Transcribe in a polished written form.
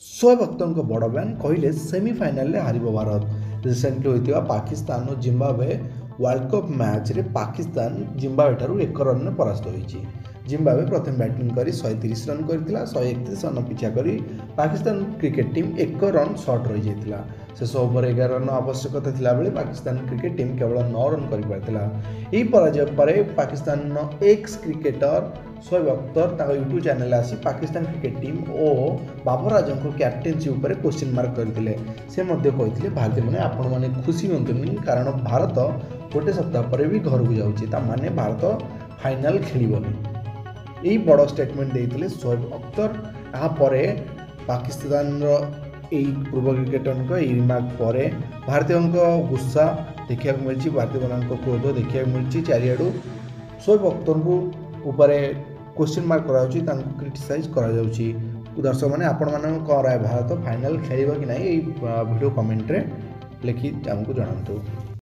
शोएब अख्तर को बड़ बयान कहले सेमिफाइनाल हार भारत। रिसेंटली होता पाकिस्तान और जिम्बाब्वे वर्ल्ड कप मैच रे पाकिस्तान जिम्बाब्वे ठारू 1 रन में परास्त होईची। जिम्बाब्वे प्रथम बैटिंग कर 130 रन करथिला। 131 रन पिछा करी Pakistan cricket team 1 run short रही जाइतिला। शेष ओवर 11 रन आवश्यकता थिला बेले पाकिस्तान क्रिकेट टीम केवल 9 रन कर पारथिला। एही पराजय पर Pakistan x cricketer Shoaib Akhtar YouTube channel आसी पाकिस्तान क्रिकेट टीम और बाबर आजम को कैप्टेनसी उपर क्वेश्चन मार्क करते से कहते भारतीय मैंने आपण मैंने खुशी हूँ कारण भारत गोटे सप्ताह पर भी घर को जाऊँगी माने भारत फाइनाल खेलनी। यही बड़ स्टेटमेंट देते शोएब अख्तर। यापर पाकिस्तान पूर्व क्रिकेटर रिमार्क पर भारतीय गुस्सा देखा मिली, भारतीय मान क्रोध देखा मिली। चारिआडू शोएब अख्तर को ऊपर क्वेश्चन मार्क क्रिटिसाइज करा जाउची। दर्शक मैंने आपण मान कौन राय, भारत फाइनाल खेल कि ना वीडियो कमेंट रे लिखि हमको जनातु।